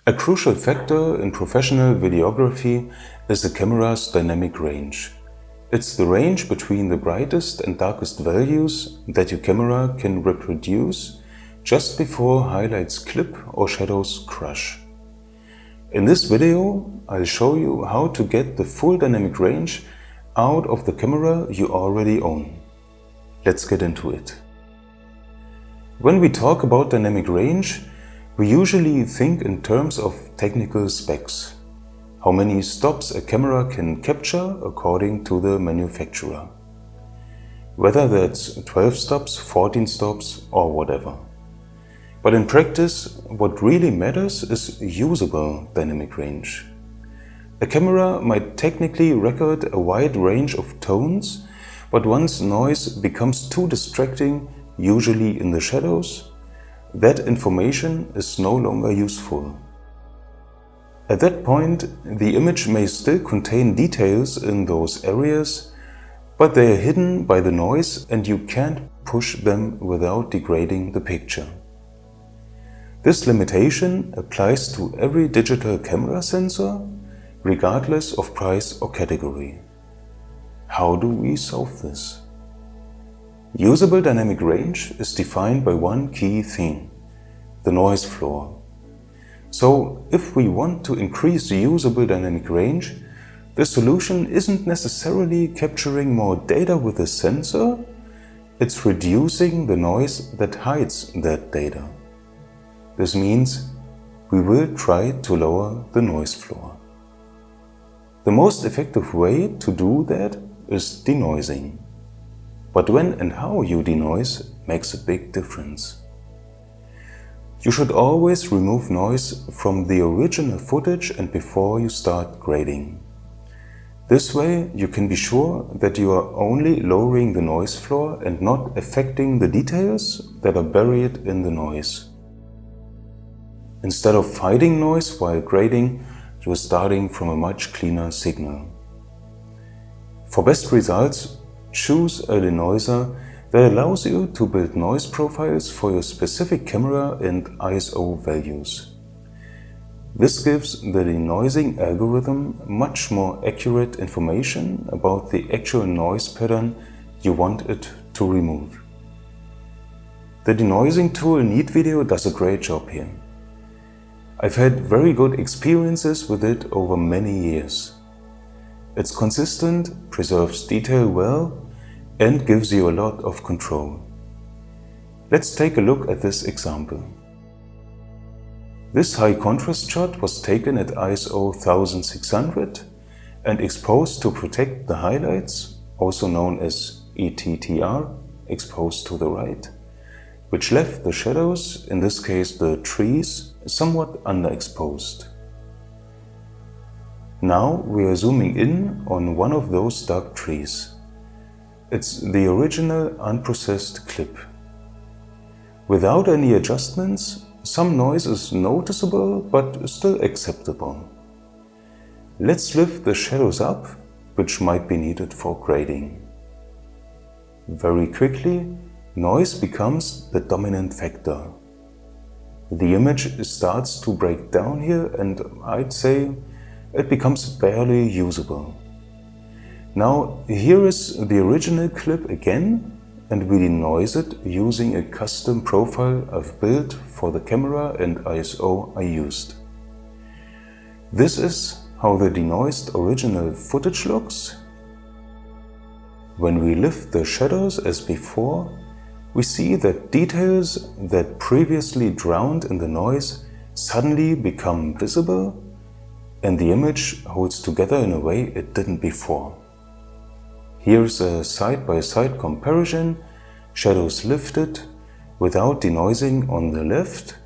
A crucial factor in professional videography is the camera's dynamic range. It's the range between the brightest and darkest values that your camera can reproduce just before highlights clip or shadows crush. In this video, I'll show you how to get the full dynamic range out of the camera you already own. Let's get into it. When we talk about dynamic range, we usually think in terms of technical specs. How many stops a camera can capture according to the manufacturer. Whether that's 12 stops, 14 stops, or whatever. But in practice, what really matters is usable dynamic range. A camera might technically record a wide range of tones, but once noise becomes too distracting, usually in the shadows, that information is no longer useful. At that point, the image may still contain details in those areas, but they are hidden by the noise and you can't push them without degrading the picture. This limitation applies to every digital camera sensor, regardless of price or category. How do we solve this? Usable dynamic range is defined by one key thing: the noise floor. So, if we want to increase the usable dynamic range, the solution isn't necessarily capturing more data with the sensor, it's reducing the noise that hides that data. This means we will try to lower the noise floor. The most effective way to do that is denoising. But when and how you denoise makes a big difference. You should always remove noise from the original footage and before you start grading. This way you can be sure that you are only lowering the noise floor and not affecting the details that are buried in the noise. Instead of fighting noise while grading, you are starting from a much cleaner signal. For best results, choose a denoiser that allows you to build noise profiles for your specific camera and ISO values. This gives the denoising algorithm much more accurate information about the actual noise pattern you want it to remove. The denoising tool Neat Video does a great job here. I've had very good experiences with it over many years. It's consistent, preserves detail well, and gives you a lot of control. Let's take a look at this example. This high contrast shot was taken at ISO 1600 and exposed to protect the highlights, also known as ETTR, exposed to the right, which left the shadows, in this case the trees, somewhat underexposed. Now we are zooming in on one of those dark trees. It's the original unprocessed clip. Without any adjustments, some noise is noticeable but still acceptable. Let's lift the shadows up, which might be needed for grading. Very quickly, noise becomes the dominant factor. The image starts to break down here and I'd say it becomes barely usable. Now here is the original clip again and we denoise it using a custom profile I've built for the camera and ISO I used. This is how the denoised original footage looks. When we lift the shadows as before, we see that details that previously drowned in the noise suddenly become visible and the image holds together in a way it didn't before. Here's a side-by-side comparison, shadows lifted without denoising on the left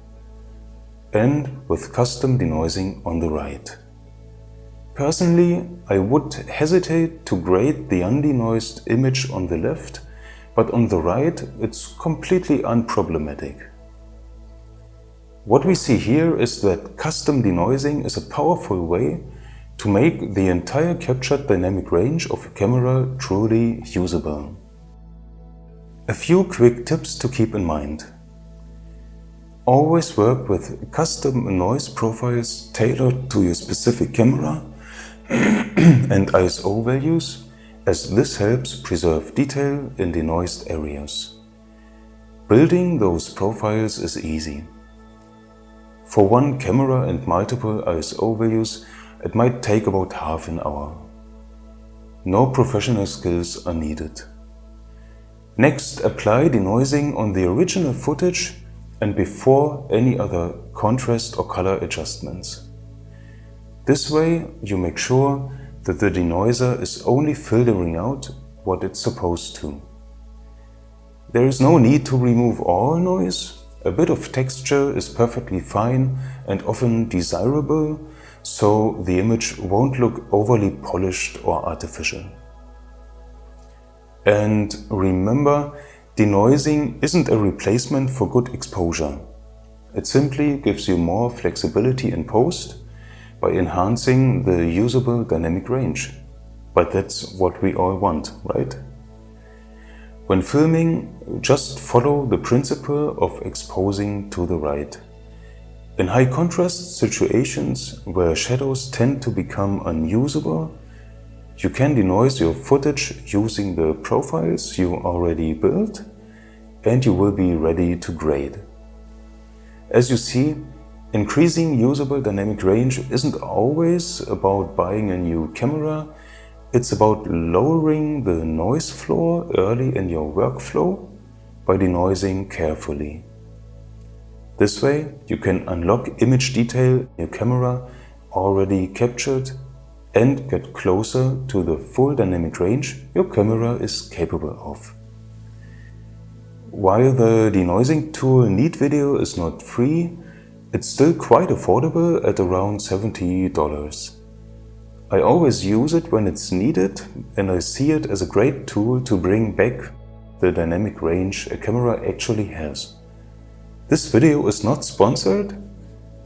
and with custom denoising on the right. Personally, I would hesitate to grade the undenoised image on the left, but on the right it's completely unproblematic. What we see here is that custom denoising is a powerful way to make the entire captured dynamic range of a camera truly usable. A few quick tips to keep in mind. Always work with custom noise profiles tailored to your specific camera and ISO values, as this helps preserve detail in denoised areas. Building those profiles is easy. For one camera and multiple ISO values, it might take about half an hour. No professional skills are needed. Next, apply denoising on the original footage and before any other contrast or color adjustments. This way, you make sure that the denoiser is only filtering out what it's supposed to. There is no need to remove all noise. A bit of texture is perfectly fine and often desirable, so the image won't look overly polished or artificial. And remember, denoising isn't a replacement for good exposure. It simply gives you more flexibility in post by enhancing the usable dynamic range. But that's what we all want, right? When filming, just follow the principle of exposing to the right. In high contrast situations where shadows tend to become unusable, you can denoise your footage using the profiles you already built, and you will be ready to grade. As you see, increasing usable dynamic range isn't always about buying a new camera. It's about lowering the noise floor early in your workflow by denoising carefully. This way, you can unlock image detail in your camera already captured and get closer to the full dynamic range your camera is capable of. While the denoising tool Neat Video is not free, it's still quite affordable at around $70. I always use it when it's needed, and I see it as a great tool to bring back the dynamic range a camera actually has. This video is not sponsored,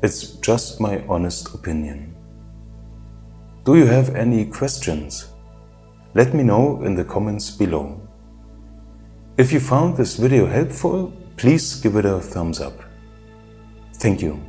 it's just my honest opinion. Do you have any questions? Let me know in the comments below. If you found this video helpful, please give it a thumbs up. Thank you.